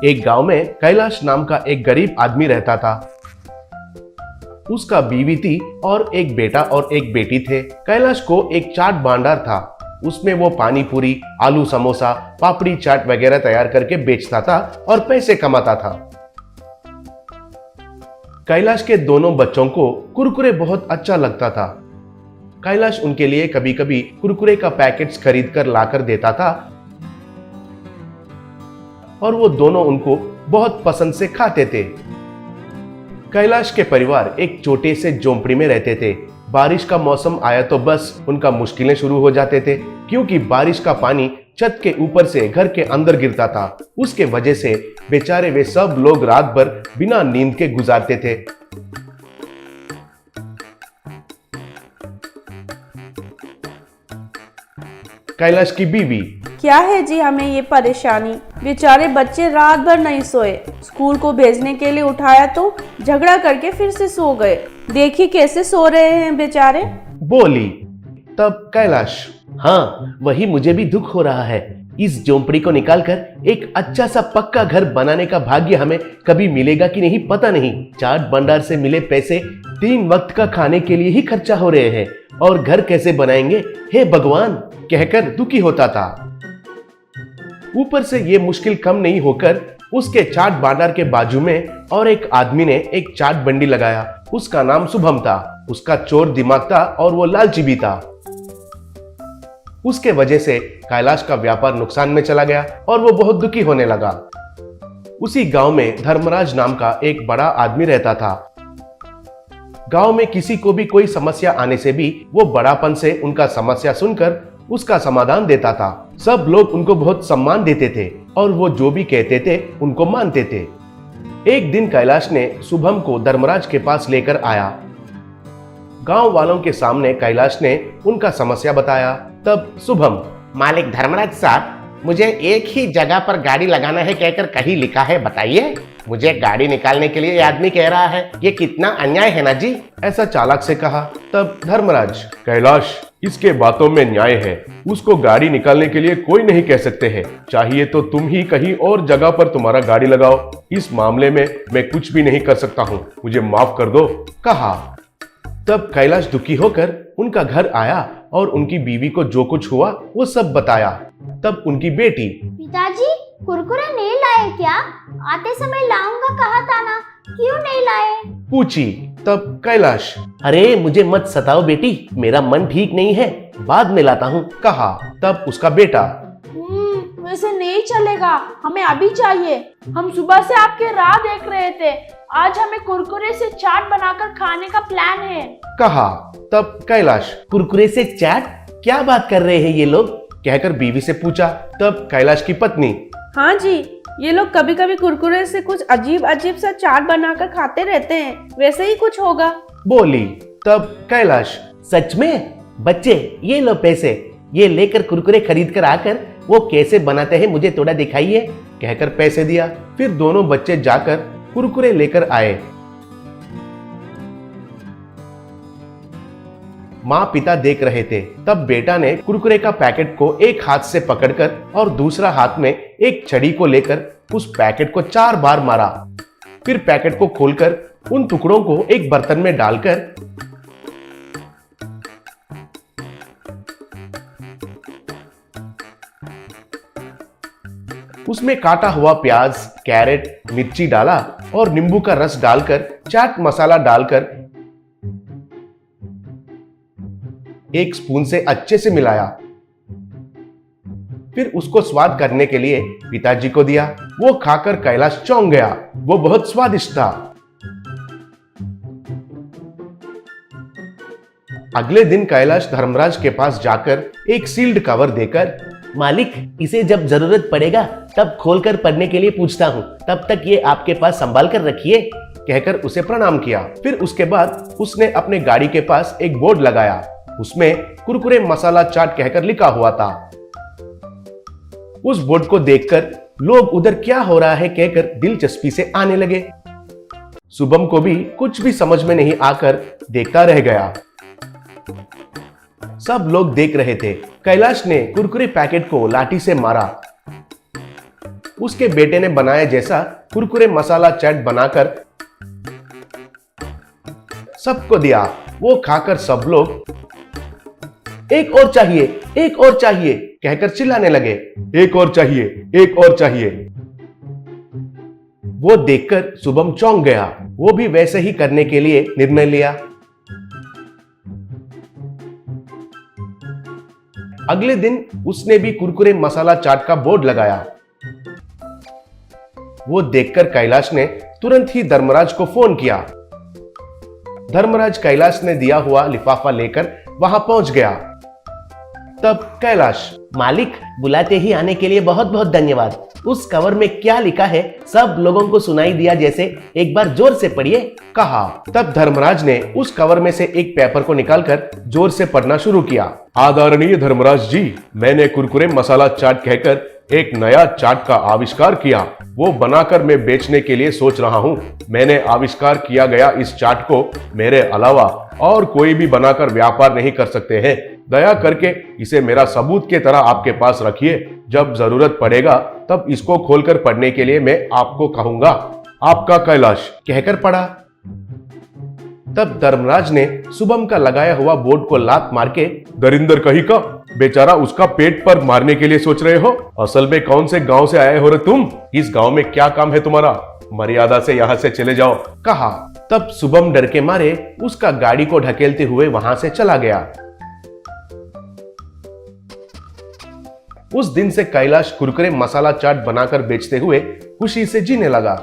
एक गांव में कैलाश नाम का एक गरीब आदमी रहता था। उसका बीवी थी और एक बेटा और एक बेटी थे। कैलाश को एक चाट भंडार था। उसमें वो पानी पूरी, आलू समोसा, पापड़ी चाट वगैरह तैयार करके बेचता था और पैसे कमाता था। कैलाश के दोनों बच्चों को कुरकुरे बहुत अच्छा लगता था। कैलाश उनके लिए कभी कभी कुरकुरे का पैकेट्स खरीद कर लाकर देता था और वो दोनों उनको बहुत पसंद से खाते थे। कैलाश के परिवार एक छोटे से झोंपड़ी में रहते थे। बारिश का मौसम आया तो बस उनका मुश्किलें शुरू हो जाते थे, क्योंकि बारिश का पानी छत के ऊपर से घर के अंदर गिरता था। उसके वजह से बेचारे वे सब लोग रात भर बिना नींद के गुजारते थे। कैलाश की बीवी, क्या है जी हमें ये परेशानी, बेचारे बच्चे रात भर नहीं सोए। स्कूल को भेजने के लिए उठाया तो झगड़ा करके फिर से सो गए। देखिए कैसे सो रहे हैं बेचारे, बोली। तब कैलाश, हाँ वही मुझे भी दुख हो रहा है। इस झोंपड़ी को निकालकर एक अच्छा सा पक्का घर बनाने का भाग्य हमें कभी मिलेगा कि नहीं पता नहीं। चाट भंडार से मिले पैसे 3 वक्त का खाने के लिए ही खर्चा हो रहे हैं और घर कैसे बनाएंगे, हे भगवान, कहकर दुखी होता था। ऊपर से ये मुश्किल कम नहीं होकर उसके चाट भंडार के बाजू में और एक आदमी ने एक चाट बंडी लगाया। उसका नाम शुभम था। उसका चोर दिमाग था और वो लालची भी था। उसके वजह से कैलाश का व्यापार नुकसान में चला गया और वो बहुत दुखी होने लगा। उसी गांव में धर्मराज नाम का एक बड़ा आदमी रहता था। गांव में किसी को भी कोई समस्या आने से भी वो बड़ापन से उनका समस्या सुनकर उसका समाधान देता था। सब लोग उनको बहुत सम्मान देते थे और वो जो भी कहते थे उनको मानते थे। एक दिन कैलाश ने शुभम को धर्मराज के पास लेकर आया। गांव वालों के सामने कैलाश ने उनका समस्या बताया। तब शुभम, मालिक धर्मराज साहब, मुझे एक ही जगह पर गाड़ी लगाना है कहकर कहीं लिखा है, बताइए। मुझे गाड़ी निकालने के लिए ये आदमी कह रहा है, ये कितना अन्याय है ना जी। ऐसा चालाक से कहा। तब धर्मराज, कैलाश, इसके बातों में न्याय है। उसको गाड़ी निकालने के लिए कोई नहीं कह सकते हैं। चाहिए तो तुम ही कहीं और जगह पर तुम्हारा गाड़ी लगाओ। इस मामले में मैं कुछ भी नहीं कर सकता हूँ, मुझे माफ कर दो, कहा। तब कैलाश दुखी होकर उनका घर आया और उनकी बीवी को जो कुछ हुआ वो सब बताया। तब उनकी बेटी, पिताजी कुरकुरे नहीं लाए क्या? आते समय लाऊंगा कहा था ना, क्यों नहीं लाए? पूछी। तब कैलाश, अरे मुझे मत सताओ बेटी, मेरा मन ठीक नहीं है, बाद में लाता हूँ, कहा। तब उसका बेटा, वैसे नहीं चलेगा, हमें अभी चाहिए। हम सुबह से आपके राह देख रहे थे। आज हमें कुरकुरे से चाट बनाकर खाने का प्लान है, कहा। तब कैलाश, कुरकुरे से चाट, क्या बात कर रहे हैं ये लोग, कहकर बीवी से पूछा। तब कैलाश की पत्नी, हाँ जी, ये लोग कभी कभी कुरकुरे से कुछ अजीब अजीब सा चाट बनाकर खाते रहते हैं, वैसे ही कुछ होगा, बोली। तब कैलाश, सच में? बच्चे ये लो पैसे, ये लेकर कुरकुरे खरीद कर आकर वो कैसे बनाते हैं मुझे थोड़ा दिखाइए, कहकर पैसे दिया। फिर दोनों बच्चे जाकर कुरकुरे लेकर आए। माँ पिता देख रहे थे। तब बेटा ने कुरकुरे का पैकेट को एक हाथ से पकड़कर और दूसरा हाथ में एक छड़ी को लेकर उस पैकेट को 4 बार मारा। फिर पैकेट को खोलकर उन टुकड़ों को एक बर्तन में डालकर उसमें काटा हुआ प्याज, कैरेट, मिर्ची डाला और नींबू का रस डालकर चाट मसाला डालकर 1 स्पून से अच्छे से मिलाया। फिर उसको स्वाद करने के लिए पिताजी को दिया। वो खाकर कैलाश चौंक गया, वो बहुत स्वादिष्ट था। अगले दिन कैलाश धर्मराज के पास जाकर एक सील्ड कवर देकर, मालिक इसे जब जरूरत पड़ेगा तब खोलकर पढ़ने के लिए पूछता हूँ, तब तक ये आपके पास संभाल कर रखिए, कहकर उसे प्रणाम किया। फिर उसके बाद उसने अपने गाड़ी के पास एक बोर्ड लगाया। उसमें कुरकुरे मसाला चाट कहकर लिखा हुआ था। उस बोर्ड को देखकर लोग उधर क्या हो रहा है कहकर दिलचस्पी से आने लगे। शुभम को भी कुछ भी समझ में नहीं आकर देखता रह गया। सब लोग देख रहे थे। कैलाश ने कुरकुरे पैकेट को लाठी से मारा। उसके बेटे ने बनाया जैसा कुरकुरे मसाला चाट बनाकर सबको दिया। वो खाकर सब लोग एक और चाहिए, एक और चाहिए कहकर चिल्लाने लगे। एक और चाहिए, एक और चाहिए। वो देखकर शुभम चौंक गया। वो भी वैसे ही करने के लिए निर्णय लिया। अगले दिन उसने भी कुरकुरे मसाला चाट का बोर्ड लगाया। वो देखकर कैलाश ने तुरंत ही धर्मराज को फोन किया। धर्मराज कैलाश ने दिया हुआ लिफाफा लेकर वहां पहुंच गया। तब कैलाश, मालिक, बुलाते ही आने के लिए बहुत बहुत धन्यवाद। उस कवर में क्या लिखा है सब लोगों को सुनाई दिया जैसे, एक बार जोर से पढ़िए, कहा। तब धर्मराज ने उस कवर में से एक पेपर को निकालकर जोर से पढ़ना शुरू किया। आदरणीय धर्मराज जी, मैंने कुरकुरे मसाला चाट कहकर एक नया चाट का आविष्कार किया। वो बनाकर मैं बेचने के लिए सोच रहा हूँ। मैंने आविष्कार किया गया इस चाट को मेरे अलावा और कोई भी बनाकर व्यापार नहीं कर सकते हैं। दया करके इसे मेरा सबूत के तरह आपके पास रखिए। जब जरूरत पड़ेगा तब इसको खोलकर पढ़ने के लिए मैं आपको कहूंगा। आपका कैलाश कहकर पढ़ा। तब धर्मराज ने शुभम का लगाया हुआ बोर्ड को लात मार के, दरिंदर कहीं का बेचारा, उसका पेट पर मारने के लिए सोच रहे हो? असल में कौन से गांव से आए हो रे तुम? इस गांव में क्या काम है तुम्हारा? मर्यादा से यहाँ से चले जाओ, कहा। तब शुभम डर के मारे उसका गाड़ी को ढकेलते हुए वहां से चला गया। उस दिन से कैलाश कुरकुरे मसाला चाट बनाकर बेचते हुए खुशी से जीने लगा।